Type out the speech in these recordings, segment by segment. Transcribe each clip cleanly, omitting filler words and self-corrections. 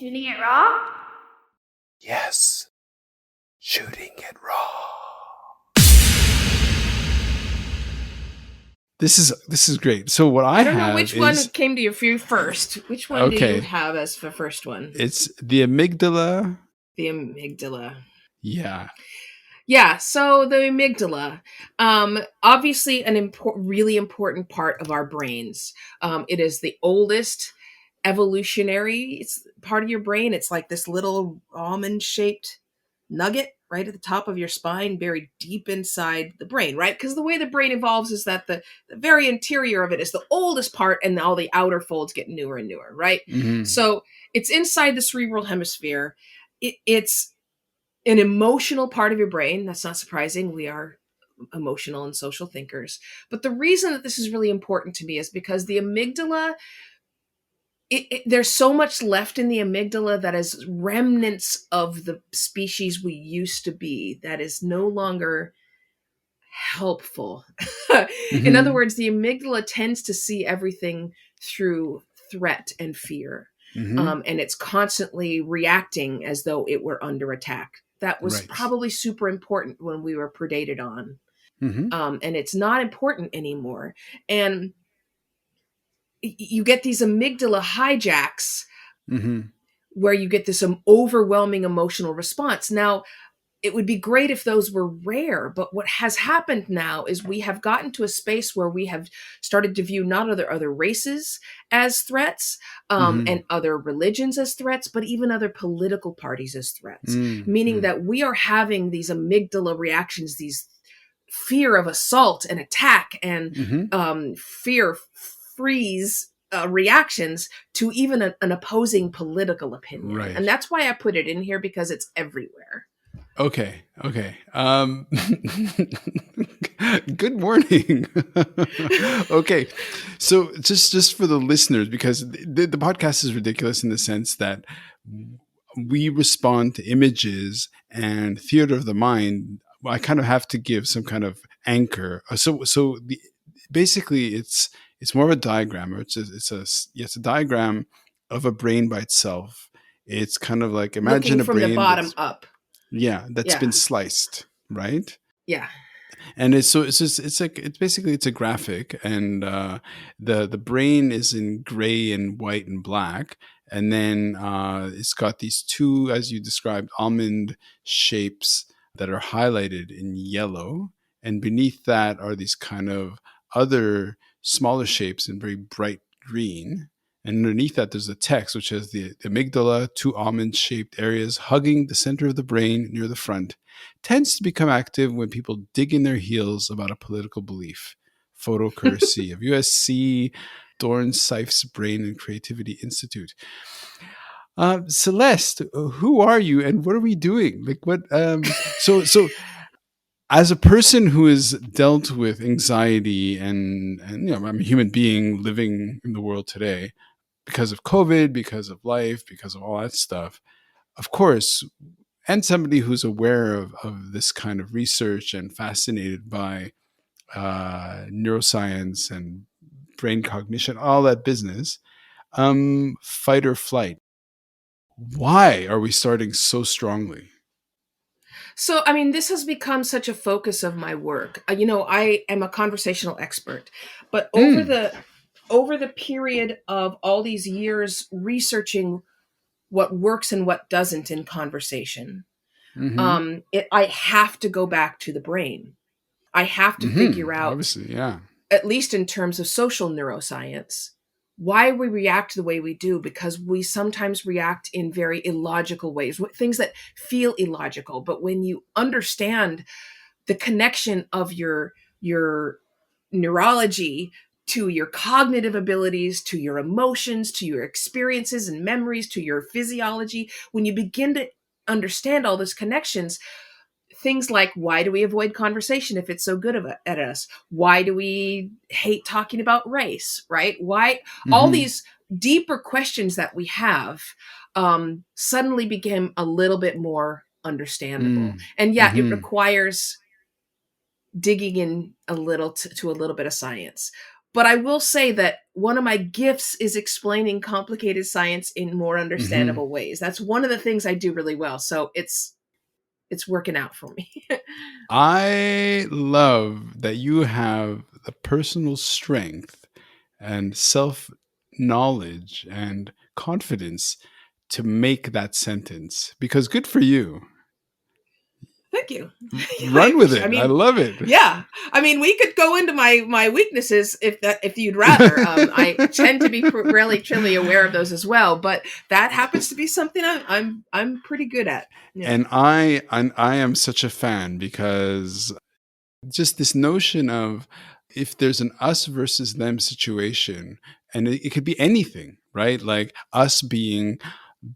Shooting it raw? Yes. Shooting it raw. This is great. So what I don't have know which one came to you first. Which one do you have as the first one? It's the amygdala. The amygdala. Yeah. Yeah, so the amygdala, obviously an really important part of our brains. It is the oldest evolutionary part of your brain. It's like this little almond-shaped nugget right at the top of your spine, buried deep inside the brain, right? Because the way the brain evolves is that the very interior of it is the oldest part, and all the outer folds get newer and newer, right? Mm-hmm. So it's inside the cerebral hemisphere. It's an emotional part of your brain. That's not surprising. We are emotional and social thinkers. But the reason that this is really important to me is because the amygdala, there's so much left in the amygdala that is remnants of the species we used to be that is no longer helpful. Mm-hmm. In other words, the amygdala tends to see everything through threat and fear. Mm-hmm. And it's constantly reacting as though it were under attack. That was probably super important when we were predated on. Mm-hmm. And it's not important anymore. And you get these amygdala hijacks where you get this overwhelming emotional response. Now, it would be great if those were rare, but what has happened now is we have gotten to a space where we have started to view not other races as threats, and other religions as threats, but even other political parties as threats, meaning that we are having these amygdala reactions, these fear of assault and attack and fear freeze reactions to even an opposing political opinion. Right. And that's why I put it in here, because it's everywhere. Okay. Good morning. Okay. So just for the listeners, because the podcast is ridiculous in the sense that we respond to images and theater of the mind. I kind of have to give some kind of anchor. Basically it's more of a diagram, or it's a diagram of a brain by itself. It's kind of like, imagine looking from a brain the bottom up. Yeah, that's been sliced, right? Yeah. And it's a graphic, and the brain is in gray and white and black, and then it's got these two, as you described, almond shapes that are highlighted in yellow, and beneath that are these kind of other smaller shapes in very bright green. And underneath that, there's a text which has the amygdala, two almond-shaped areas hugging the center of the brain near the front. Tends to become active when people dig in their heels about a political belief. Photo courtesy of USC Dorn-Seif's Brain and Creativity Institute. Celeste, who are you and what are we doing? Like what? So as a person who has dealt with anxiety and I'm a human being living in the world today, because of COVID, because of life, because of all that stuff, of course, and somebody who's aware of this kind of research and fascinated by neuroscience and brain cognition, all that business, fight or flight. Why are we starting so strongly? So, I mean, this has become such a focus of my work. I am a conversational expert, but over the period of all these years researching what works and what doesn't in conversation, I have to go back to the brain. I have to figure out, obviously, yeah, at least in terms of social neuroscience, why we react the way we do, because we sometimes react in very illogical ways, things that feel illogical. But when you understand the connection of your neurology to your cognitive abilities, to your emotions, to your experiences and memories, to your physiology, when you begin to understand all those connections, things like, why do we avoid conversation if it's so good at us? Why do we hate talking about race, right? Why all these deeper questions that we have suddenly became a little bit more understandable. And yeah, it requires digging in a little to a little bit of science. But I will say that one of my gifts is explaining complicated science in more Hmm. understandable ways. That's one of the things I do really well. So it's working out for me. I love that you have the personal strength and self knowledge and confidence to make that sentence, because good for you. Thank you. I Run with appreciate. I it. I mean, love it. yeah. I mean, we could go into my weaknesses if you'd rather. I tend to be really truly aware of those as well, but that happens to be something I'm pretty good at. Yeah. And I am such a fan, because just this notion of, if there's an us versus them situation, and it could be anything, right? Like us being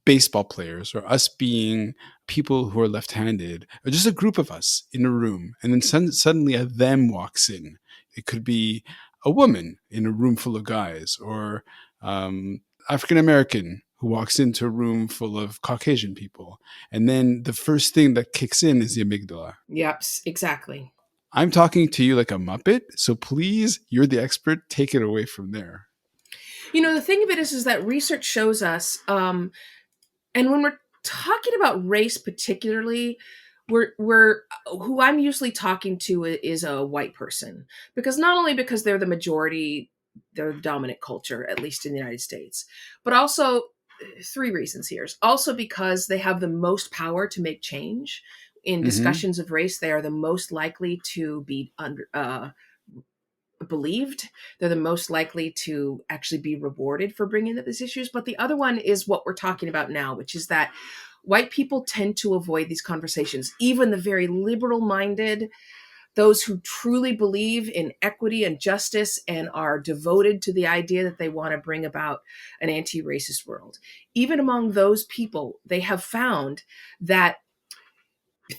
baseball players, or us being people who are left-handed, or just a group of us in a room, and then suddenly a them walks in. It could be a woman in a room full of guys, or African American who walks into a room full of Caucasian people, and then the first thing that kicks in is the amygdala. Yep. Exactly. I'm talking to you like a Muppet, so please, you're the expert. Take it away from there. The thing of it is that research shows us, and when we're talking about race particularly, we're who I'm usually talking to is a white person, because not only because they're the majority, they're the dominant culture, at least in the United States, but also three reasons here. Also because they have the most power to make change in Hmm. discussions of race. They are the most likely to be believed. They're the most likely to actually be rewarded for bringing up these issues. But the other one is what we're talking about now, which is that white people tend to avoid these conversations. Even the very liberal minded, those who truly believe in equity and justice and are devoted to the idea that they want to bring about an anti-racist world, even among those people, they have found that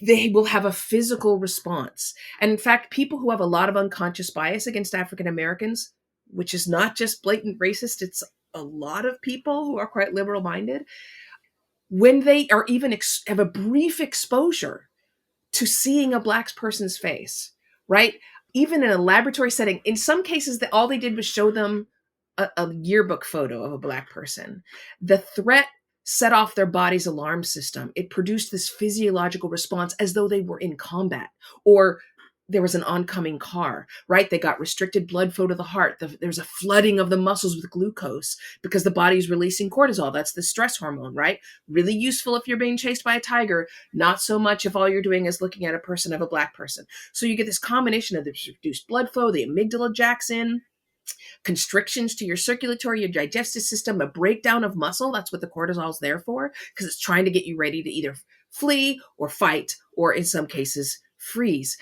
they will have a physical response. And in fact, people who have a lot of unconscious bias against African Americans, which is not just blatant racist, it's a lot of people who are quite liberal minded, when they are even have a brief exposure to seeing a black person's face, right? Even in a laboratory setting, in some cases, that all they did was show them a yearbook photo of a black person. The threat set off their body's alarm system. It produced this physiological response as though they were in combat, or there was an oncoming car, right? They got restricted blood flow to the heart. There's a flooding of the muscles with glucose because the body's releasing cortisol. That's the stress hormone, right? Really useful if you're being chased by a tiger, not so much if all you're doing is looking at a person of a black person. So you get this combination of the reduced blood flow, the amygdala jacks in, constrictions to your circulatory, your digestive system, a breakdown of muscle. That's what the cortisol is there for, because it's trying to get you ready to either flee or fight, or in some cases, freeze.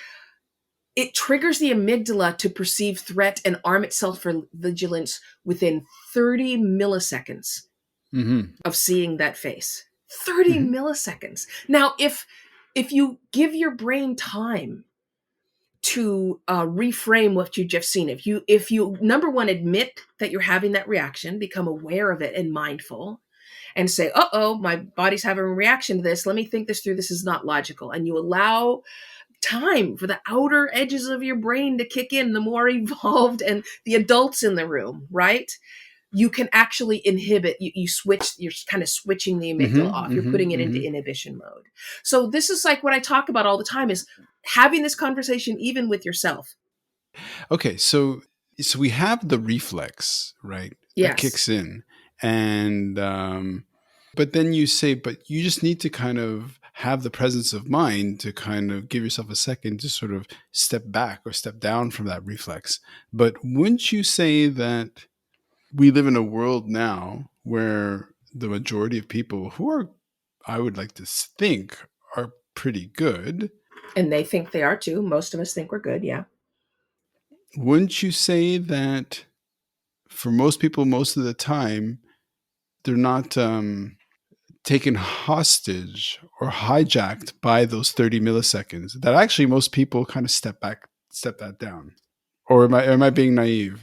It triggers the amygdala to perceive threat and arm itself for vigilance within 30 milliseconds Hmm. of seeing that face. 30 Hmm. milliseconds. Now, if you give your brain time to reframe what you've just seen, if you number one, admit that you're having that reaction, become aware of it and mindful, and say, "Uh-oh, my body's having a reaction to this. Let me think this through. This is not logical." And you allow time for the outer edges of your brain to kick in, the more evolved and the adults in the room, right? You can actually inhibit, you switch, you're kind of switching the amygdala Hmm. off, you're Hmm. putting it into Hmm. inhibition mode. So this is like what I talk about all the time, is having this conversation even with yourself. Okay, so we have the reflex, right? That Yes. kicks in, and but then you say, but you just need to kind of have the presence of mind to kind of give yourself a second to sort of step back or step down from that reflex. But wouldn't you say that we live in a world now where the majority of people who are, I would like to think, are pretty good? And they think they are too. Most of us think we're good. Yeah. Wouldn't you say that for most people, most of the time, they're not taken hostage or hijacked by those 30 milliseconds? That actually most people kind of step back, step that down. Or am I being naive?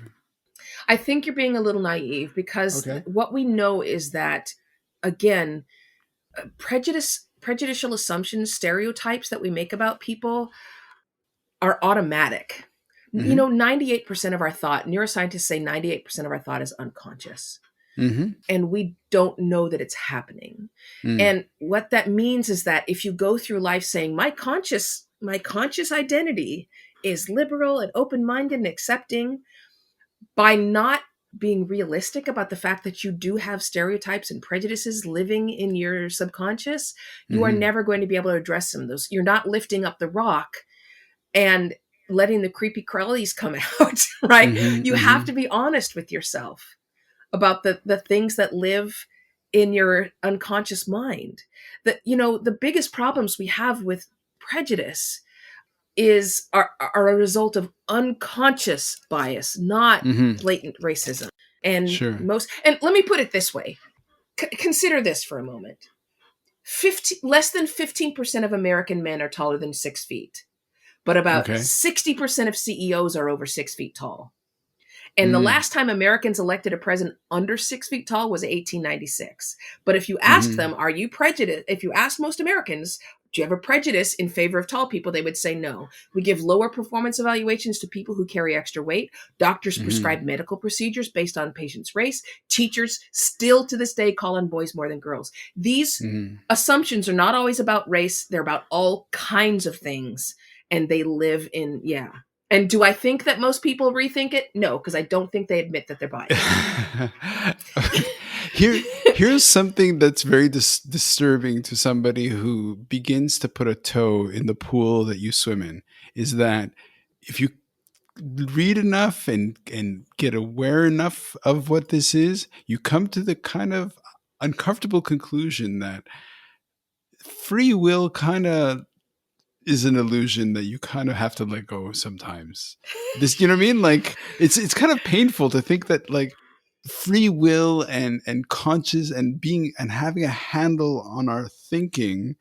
I think you're being a little naive, because Okay. what we know is that, again, prejudicial assumptions, stereotypes that we make about people are automatic. You know, 98% of our thought, neuroscientists say 98% of our thought is unconscious. Mm-hmm. And we don't know that it's happening. Mm. And what that means is that if you go through life saying my conscious identity is liberal and open-minded and accepting, by not being realistic about the fact that you do have stereotypes and prejudices living in your subconscious, you are Mm-hmm. never going to be able to address them. Those, you're not lifting up the rock and letting the creepy crawlies come out, right? Mm-hmm. You have Mm-hmm. to be honest with yourself about the things that live in your unconscious mind. That, you know, the biggest problems we have with prejudice are a result of unconscious bias, not Mm-hmm. blatant racism. And Sure. let me put it this way. Consider this for a moment. 50, less than 15% of American men are taller than 6 feet, but about Okay. 60% of CEOs are over 6 feet tall. And the Mm. last time Americans elected a president under 6 feet tall was 1896. But if you asked Mm-hmm. them, are you prejudiced? If you asked most Americans, do you have a prejudice in favor of tall people? They would say no. We give lower performance evaluations to people who carry extra weight. Doctors Mm-hmm. prescribe medical procedures based on patients' race. Teachers still to this day call on boys more than girls. These Mm-hmm. assumptions are not always about race, they're about all kinds of things. And they live in, yeah. And do I think that most people rethink it? No, because I don't think they admit that they're biased. Okay. Here, here's something that's very disturbing to somebody who begins to put a toe in the pool that you swim in. Is that if you read enough and get aware enough of what this is, you come to the kind of uncomfortable conclusion that free will kind of is an illusion that you kind of have to let go sometimes. This, you know what I mean? Like it's kind of painful to think that like free will and conscious and being and having a handle on our thinking,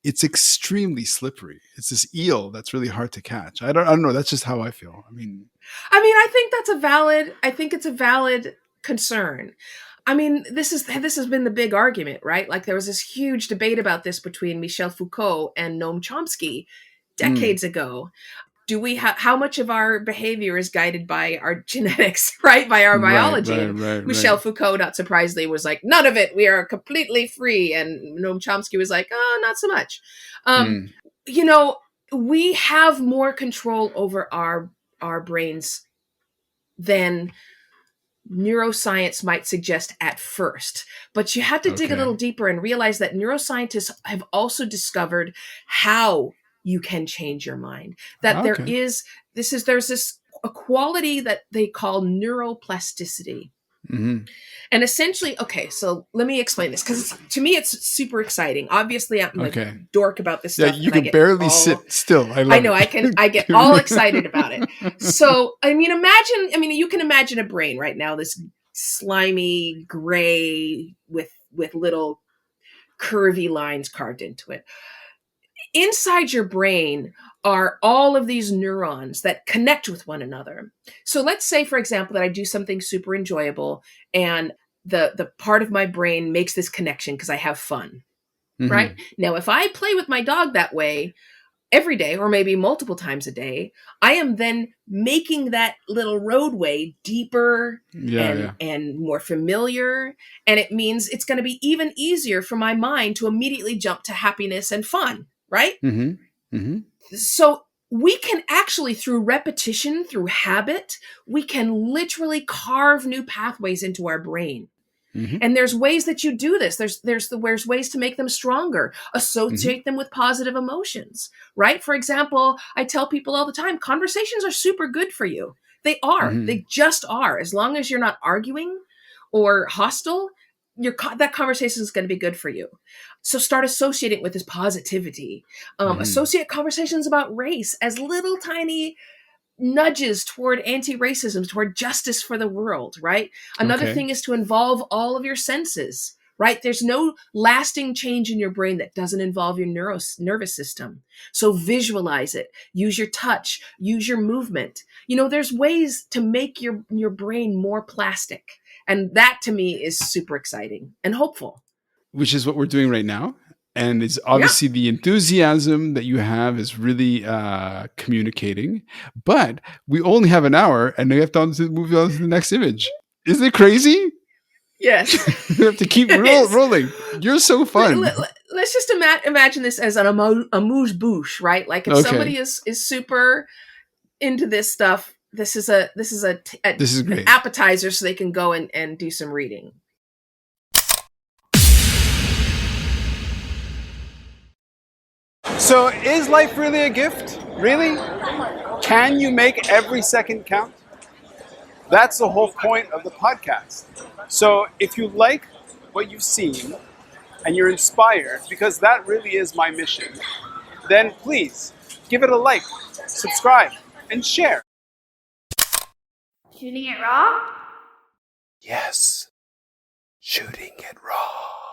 it's extremely slippery. It's this eel that's really hard to catch. I don't know. That's just how I feel. I mean, I mean, I think it's a valid concern. I mean, this has been the big argument, right? Like there was this huge debate about this between Michel Foucault and Noam Chomsky mm, decades ago. Do we have how much of our behavior is guided by our genetics, right? By our right, biology? right, And right, right. Michel Foucault, not surprisingly, was like, none of it. We are completely free. And Noam Chomsky was like, oh, not so much. Um, Mm, you know, we have more control over our brains than neuroscience might suggest at first. But you have to dig a okay. little deeper and realize that neuroscientists have also discovered how you can change your mind. That Okay. there's this a quality that they call neuroplasticity. Hmm. And essentially, okay, so let me explain this because to me it's super exciting. Obviously, I'm a Okay. dork about this Yeah, stuff you and I can get barely all sit still. I I love know it. I get all excited about it. So, I mean, you can imagine a brain right now, this slimy gray with little curvy lines carved into it. Inside your brain are all of these neurons that connect with one another. So let's say, for example, that I do something super enjoyable and the part of my brain makes this connection because I have fun, right? Hmm. Now, if I play with my dog that way, every day or maybe multiple times a day, I am then making that little roadway deeper Yeah, yeah. and more familiar, and it means it's going to be even easier for my mind to immediately jump to happiness and fun, right? Hmm. Hmm. So we can actually, through repetition, through habit, we can literally carve new pathways into our brain. Hmm. And there's ways that you do this. There's ways to make them stronger, Hmm. associate them with positive emotions, right? For example, I tell people all the time, conversations are super good for you. They are. Hmm. They just are. As long as you're not arguing or hostile, that conversation is going to be good for you. So start associating with this positivity. Hmm. Associate conversations about race as little tiny nudges toward anti-racism, toward justice for the world, right? Another Okay. thing is to involve all of your senses, right? There's no lasting change in your brain that doesn't involve your nervous system. So visualize it, use your touch, use your movement. You know, there's ways to make your brain more plastic. And that to me is super exciting and hopeful. Which is what we're doing right now. And it's Yeah. obviously the enthusiasm that you have is really communicating. But we only have an hour, and we have to move on to the next image. Isn't it crazy? Yes. We have to keep It is. rolling. You're so fun. Let's just imagine this as an amuse bouche, right? Like if Okay, somebody is super into this stuff, this is a this is an great. appetizer, so they can go and do some reading. So, is life really a gift? Really? Can you make every second count? That's the whole point of the podcast. So, if you like what you've seen and you're inspired, because that really is my mission, then please give it a like, subscribe, and share. Shooting it raw? Yes, shooting it raw.